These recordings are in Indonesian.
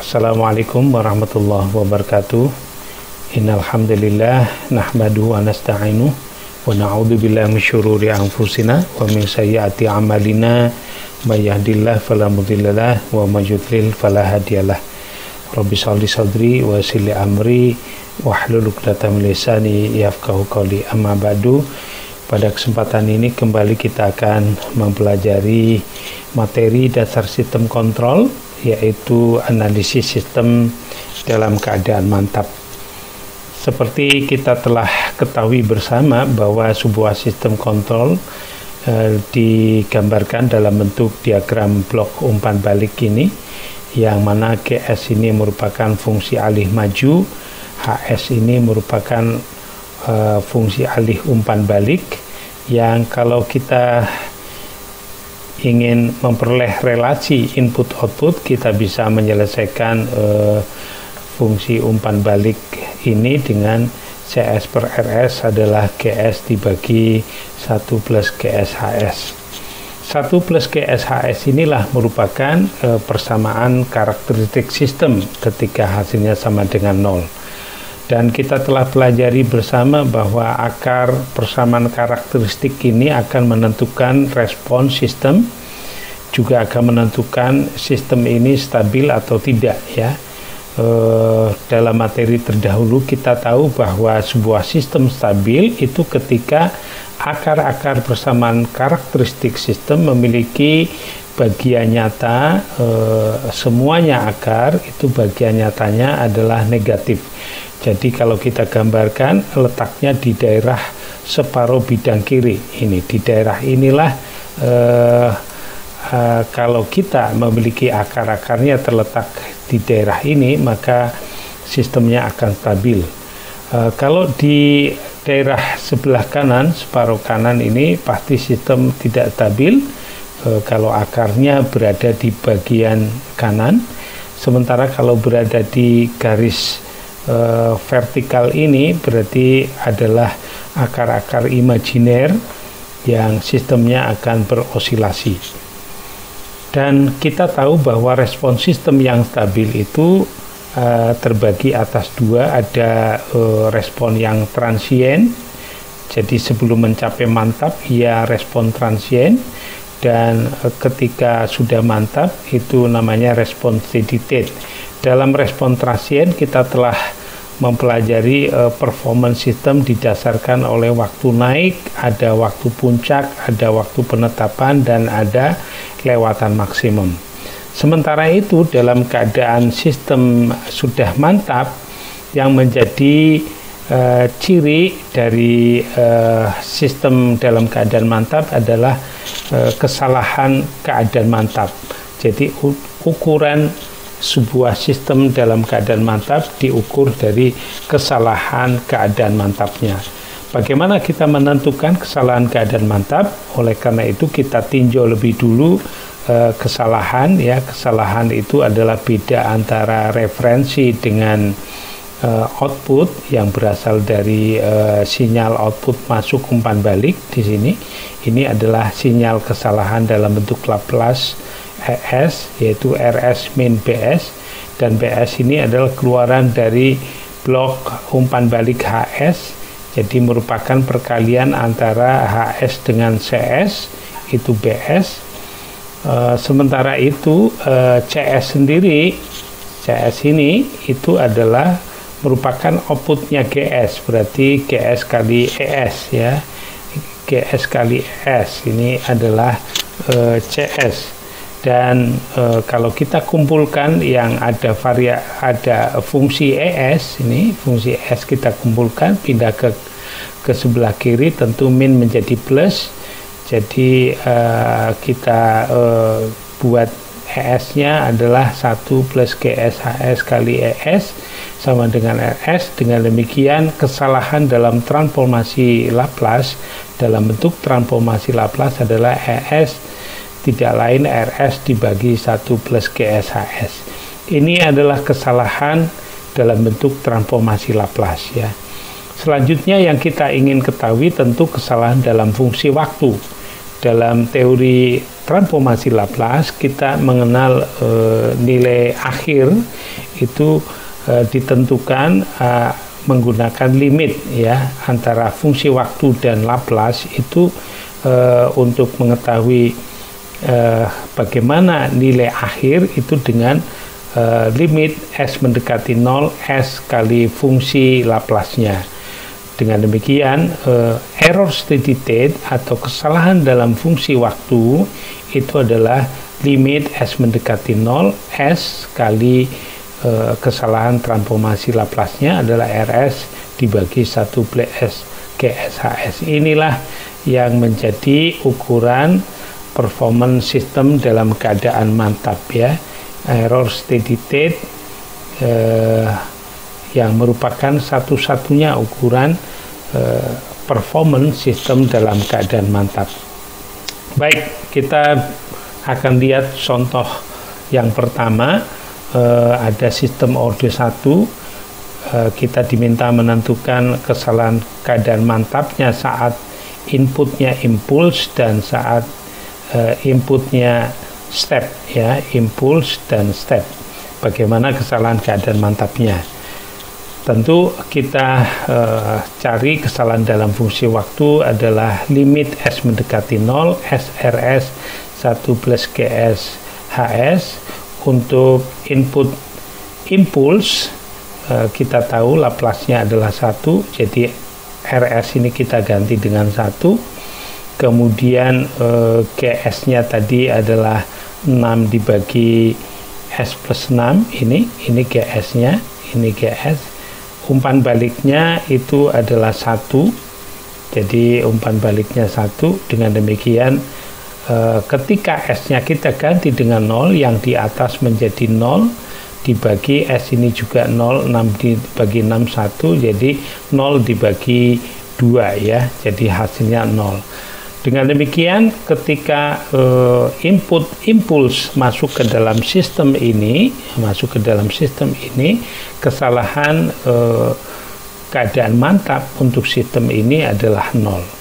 Assalamualaikum warahmatullahi wabarakatuh. Innal hamdalillah nahmaduhu wa nasta'inu wa na'udzu billahi min syururi anfusina wa min sayyiati a'malina may yahdihillahu fala mudhillalah wa may yudlil fala hadiyalah. Rabbi shalli sadri wa yassir li amri wahlul 'uqdatam min lisani yafqahu qawli. Amma ba'du. Pada kesempatan ini kembali kita akan mempelajari materi dasar sistem kontrol, yaitu analisis sistem dalam keadaan mantap. Seperti kita telah ketahui bersama bahwa sebuah sistem kontrol digambarkan dalam bentuk diagram blok umpan balik ini, yang mana GS ini merupakan fungsi alih maju, HS ini merupakan fungsi alih umpan balik, yang kalau kita ingin memperoleh relasi input-output, kita bisa menyelesaikan fungsi umpan balik ini dengan CS per RS adalah GS dibagi 1 plus GS HS. 1 plus GS HS inilah merupakan persamaan karakteristik sistem ketika hasilnya sama dengan 0. Dan kita telah pelajari bersama bahwa akar persamaan karakteristik ini akan menentukan respon sistem, juga akan menentukan sistem ini stabil atau tidak, ya. Dalam materi terdahulu kita tahu bahwa sebuah sistem stabil itu ketika akar-akar persamaan karakteristik sistem memiliki bagian nyata, semuanya akar itu bagian nyatanya adalah negatif. Jadi kalau kita gambarkan letaknya di daerah separuh bidang kiri ini, di daerah inilah kalau kita memiliki akar-akarnya terletak di daerah ini, maka sistemnya akan stabil. Kalau di daerah sebelah kanan, separuh kanan ini pasti sistem tidak stabil kalau akarnya berada di bagian kanan. Sementara kalau berada di garis vertikal ini berarti adalah akar-akar imajiner yang sistemnya akan berosilasi. Dan kita tahu bahwa respon sistem yang stabil itu terbagi atas dua, ada respon yang transien, jadi sebelum mencapai mantap ia respon transien, dan ketika sudah mantap itu namanya respon steady state. Dalam respon transien kita telah mempelajari performance sistem didasarkan oleh waktu naik, ada waktu puncak, ada waktu penetapan, dan ada kelewatan maksimum. Sementara itu dalam keadaan sistem sudah mantap, yang menjadi ciri dari sistem dalam keadaan mantap adalah kesalahan keadaan mantap. Jadi ukuran sebuah sistem dalam keadaan mantap diukur dari kesalahan keadaan mantapnya. Bagaimana kita menentukan kesalahan keadaan mantap? Oleh karena itu kita tinjau lebih dulu kesalahan, ya. Kesalahan itu adalah beda antara referensi dengan output yang berasal dari sinyal output masuk umpan balik di sini. Ini adalah sinyal kesalahan dalam bentuk Laplace ES, yaitu RS min BS, dan BS ini adalah keluaran dari blok umpan balik HS, jadi merupakan perkalian antara HS dengan CS, itu BS. Sementara itu CS sendiri, CS ini itu adalah merupakan outputnya GS, berarti GS kali ES, ya. GS kali ES ini adalah CS. Dan kalau kita kumpulkan yang ada fungsi ES ini, fungsi ES kita kumpulkan pindah ke sebelah kiri, tentu min menjadi plus. Jadi kita buat ES-nya adalah 1 plus GS HS kali ES sama dengan RS. Dengan demikian kesalahan dalam transformasi Laplace dalam bentuk transformasi Laplace adalah ES tidak lain RS dibagi 1 plus GS HS. Ini adalah kesalahan dalam bentuk transformasi Laplace, ya. Selanjutnya yang kita ingin ketahui tentu kesalahan dalam fungsi waktu. Dalam teori transformasi Laplace kita mengenal nilai akhir itu ditentukan menggunakan limit ya antara fungsi waktu dan Laplace itu untuk mengetahui bagaimana nilai akhir itu dengan limit S mendekati 0 S kali fungsi Laplace-nya. Dengan demikian, error steady state atau kesalahan dalam fungsi waktu itu adalah limit S mendekati 0 S kali kesalahan transformasi Laplace-nya adalah RS dibagi 1 plus GSHS. Inilah yang menjadi ukuran performance sistem dalam keadaan mantap ya. Error steady state yang merupakan satu-satunya ukuran performance sistem dalam keadaan mantap. Baik, kita akan lihat contoh yang pertama. Ada sistem orde 1, kita diminta menentukan kesalahan keadaan mantapnya saat inputnya impuls dan saat inputnya step ya, impuls dan step. Bagaimana kesalahan keadaan mantapnya? Tentu kita cari kesalahan dalam fungsi waktu adalah limit S mendekati 0 SRS 1 plus GS HS. Untuk input impuls kita tahu Laplace-nya adalah 1, jadi RS ini kita ganti dengan 1. Kemudian GS-nya tadi adalah 6 dibagi S plus 6, ini GS-nya, ini GS. Umpan baliknya itu adalah 1, jadi umpan baliknya 1. Dengan demikian ketika S-nya kita ganti dengan 0, yang di atas menjadi 0 dibagi S ini juga 0, 6 dibagi 6 1, jadi 0 dibagi 2 ya, jadi hasilnya 0. Dengan demikian ketika input impuls masuk ke dalam sistem ini, kesalahan keadaan mantap untuk sistem ini adalah 0.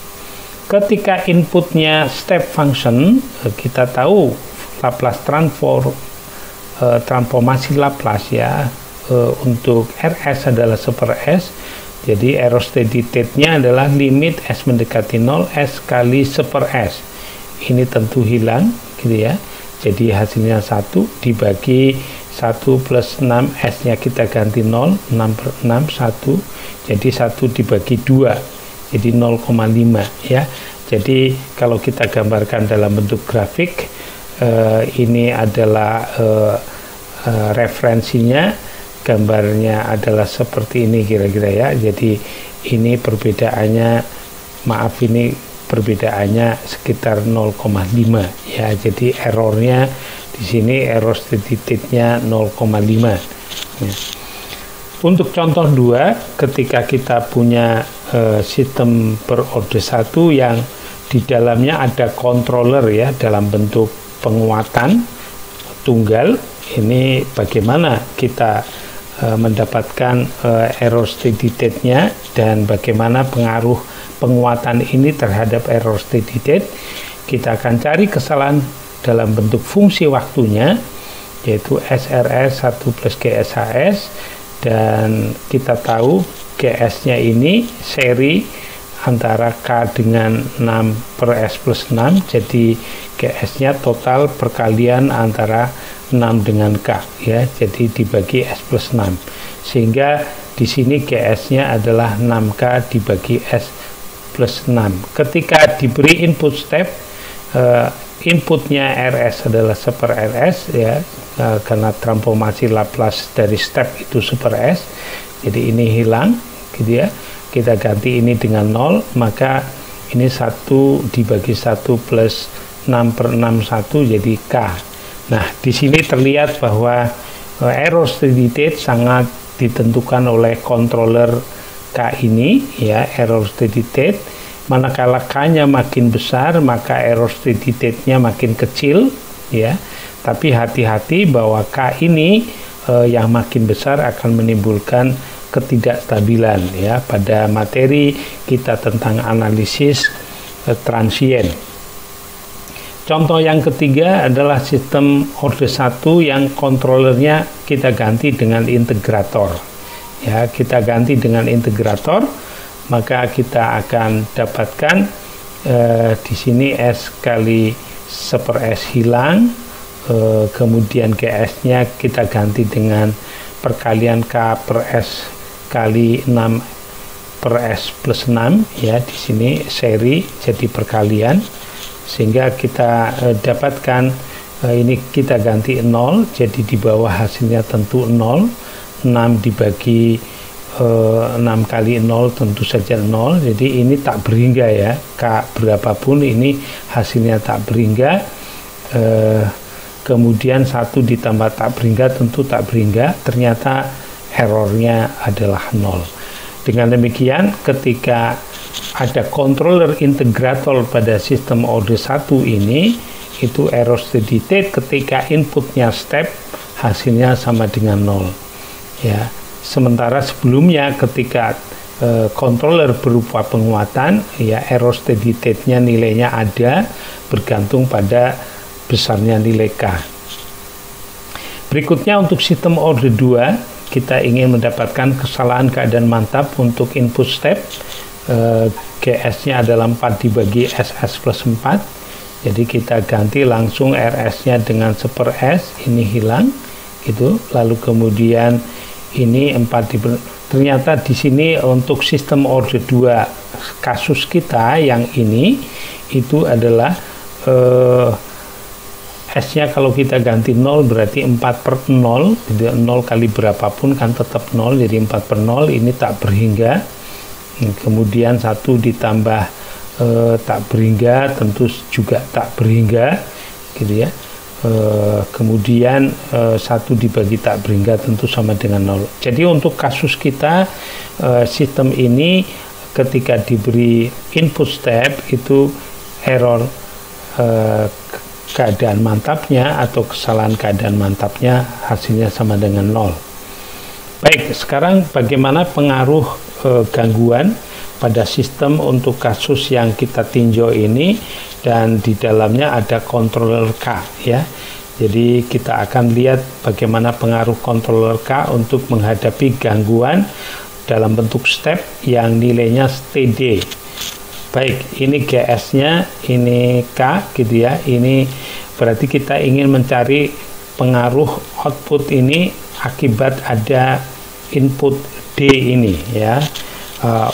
Ketika inputnya step function, kita tahu Laplace transformasi Laplace ya, untuk RS adalah 1 per S, jadi error steady state-nya adalah limit S mendekati 0 S kali 1 per S. Ini tentu hilang gitu ya, jadi hasilnya 1 dibagi 1 plus 6 S-nya kita ganti 0, 6 per 6 1, jadi 1 dibagi 2, jadi 0,5 ya. Jadi kalau kita gambarkan dalam bentuk grafik, ini adalah referensinya, gambarnya adalah seperti ini kira-kira ya. Jadi ini perbedaannya, maaf ini perbedaannya sekitar 0,5 ya. Jadi errornya di sini error steady state-nya 0,5 ya. Untuk contoh 2, ketika kita punya sistem berorde 1 yang di dalamnya ada controller ya dalam bentuk penguatan tunggal, ini bagaimana kita mendapatkan error steady state-nya dan bagaimana pengaruh penguatan ini terhadap error steady state. Kita akan cari kesalahan dalam bentuk fungsi waktunya, yaitu SRS 1 plus GSHS. Dan kita tahu GS-nya ini seri antara K dengan 6 per S plus 6, jadi GS-nya total perkalian antara 6 dengan K ya, jadi dibagi S plus 6, sehingga di sini GS-nya adalah 6K dibagi S plus 6. Ketika diberi input step, inputnya RS adalah 1 per RS ya, karena transformasi Laplace dari step itu 1 per S, jadi ini hilang gitu ya. Kita ganti ini dengan 0, maka ini 1 dibagi 1 plus 6 per 6 1, jadi K. Nah, di sini terlihat bahwa error steady state sangat ditentukan oleh controller K ini ya, error steady state. Manakala K-nya makin besar, maka error steady state-nya makin kecil ya. Tapi hati-hati bahwa K ini yang makin besar akan menimbulkan ketidakstabilan ya. Pada materi kita tentang analisis transien. Contoh yang ketiga adalah sistem order 1 yang kontrolernya kita ganti dengan integrator. Ya, kita ganti dengan integrator, maka kita akan dapatkan di sini S kali 1/S hilang, kemudian GS-nya kita ganti dengan perkalian K per S kali 6/S plus 6, ya, di sini seri jadi perkalian, sehingga kita dapatkan ini kita ganti 0, jadi di bawah hasilnya tentu 0. 6 dibagi 6 kali 0 tentu saja 0, jadi ini tak berhingga, ya, K berapapun ini hasilnya tak berhingga. Kemudian 1 ditambah tak berhingga tentu tak berhingga, ternyata errornya adalah 0. Dengan demikian, ketika ada controller integrator pada sistem order 1 ini, itu error steady state ketika inputnya step, hasilnya sama dengan 0. Ya, sementara sebelumnya ketika controller berupa penguatan, ya, error steady state-nya nilainya ada, bergantung pada besarnya nilai K. Berikutnya untuk sistem order 2, kita ingin mendapatkan kesalahan keadaan mantap untuk input step. GS-nya adalah 4 dibagi SS plus 4. Jadi kita ganti langsung RS-nya dengan 1/S, ini hilang gitu. Lalu kemudian ini 4 ternyata di sini untuk sistem order 2 kasus kita yang ini itu adalah S-nya kalau kita ganti 0 berarti 4/0, jadi 0 kali berapapun kan tetap 0, jadi 4/0 ini tak berhingga. Kemudian 1 ditambah tak berhingga tentu juga tak berhingga, gitu ya. Kemudian 1 dibagi tak berhingga tentu sama dengan 0. Jadi untuk kasus kita sistem ini ketika diberi input step itu error keadaan mantapnya atau kesalahan keadaan mantapnya hasilnya sama dengan 0. Baik, sekarang bagaimana pengaruh gangguan pada sistem untuk kasus yang kita tinjau ini, dan di dalamnya ada controller K, ya. Jadi kita akan lihat bagaimana pengaruh controller K untuk menghadapi gangguan dalam bentuk step yang nilainya steady. Baik, ini GS-nya, ini K, gitu ya. Ini berarti kita ingin mencari pengaruh output ini akibat ada input D ini, ya.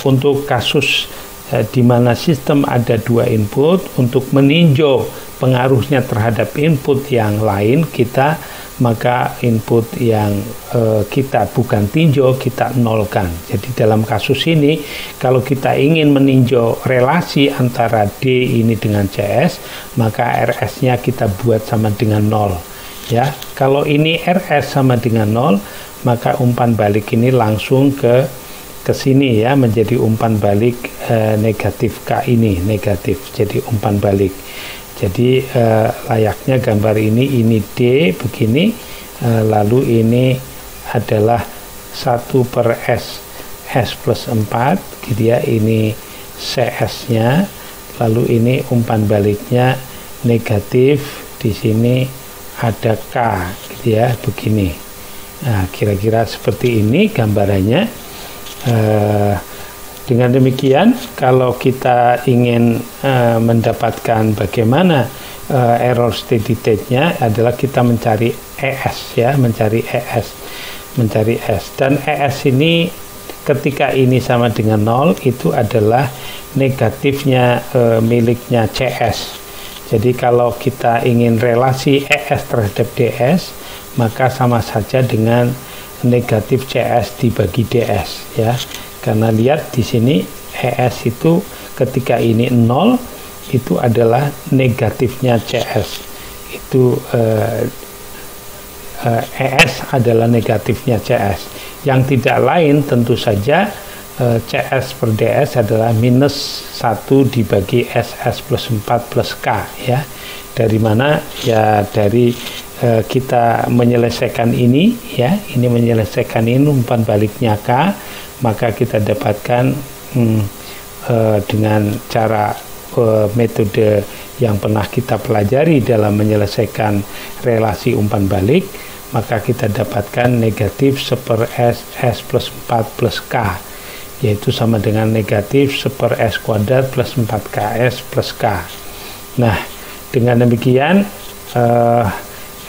Untuk kasus di mana sistem ada 2 input, untuk meninjau pengaruhnya terhadap input yang lain maka input yang kita bukan tinjau kita nolkan. Jadi dalam kasus ini kalau kita ingin meninjau relasi antara D ini dengan CS, maka RS-nya kita buat sama dengan 0, ya. Kalau ini RS sama dengan 0, maka umpan balik ini langsung ke sini, ya, menjadi umpan balik negatif K ini negatif, jadi umpan balik. Jadi layaknya gambar ini D begini, lalu ini adalah 1/S S plus 4, gitu ya, ini CS-nya, lalu ini umpan baliknya negatif, di sini ada K, gitu ya, begini. Nah, kira-kira seperti ini gambarannya. Dengan demikian, kalau kita ingin mendapatkan bagaimana error steady state-nya adalah kita mencari ES, ya, mencari S. Dan ES ini ketika ini sama dengan 0 itu adalah negatifnya miliknya CS. Jadi kalau kita ingin relasi ES terhadap DS, maka sama saja dengan negatif CS dibagi DS, ya. Karena lihat di sini ES itu ketika ini 0 itu adalah negatifnya CS. Itu ES adalah negatifnya CS. Yang tidak lain tentu saja CS per DS adalah minus 1 dibagi SS plus 4 plus K, ya. Dari mana? Ya dari kita menyelesaikan ini, ya. Ini menyelesaikan ini umpan baliknya K, maka kita dapatkan dengan cara metode yang pernah kita pelajari dalam menyelesaikan relasi umpan balik, maka kita dapatkan negatif 1/S S plus 4 plus K, yaitu sama dengan negatif 1/S kuadrat plus 4KS plus K. Nah, dengan demikian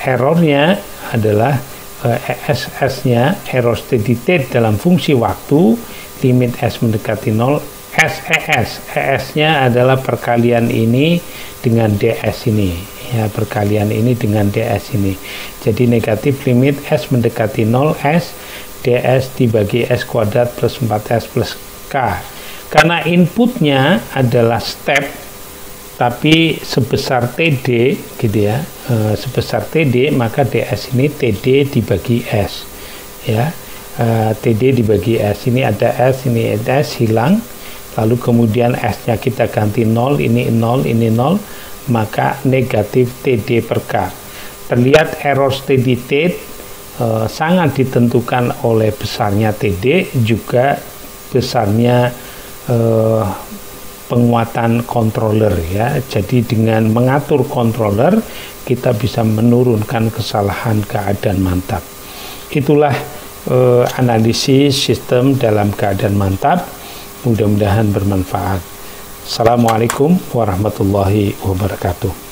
errornya adalah ESS-nya, error steady state dalam fungsi waktu, limit S mendekati 0, SES. ES-nya adalah perkalian ini dengan DS ini. Ya, perkalian ini dengan DS ini. Jadi negatif limit S mendekati 0, S DS dibagi S kuadrat plus 4S plus K. Karena inputnya adalah step, tapi sebesar TD, gitu ya, sebesar TD, maka DS ini TD dibagi S. Ya, TD dibagi S. Ini ada S, ini ada S, hilang. Lalu kemudian S-nya kita ganti 0, ini 0, ini 0, maka negatif TD per K. Terlihat error steady state sangat ditentukan oleh besarnya TD, juga besarnya penguatan controller, ya. Jadi dengan mengatur controller kita bisa menurunkan kesalahan keadaan mantap. Itulah analisis sistem dalam keadaan mantap. Mudah-mudahan bermanfaat. Assalamualaikum warahmatullahi wabarakatuh.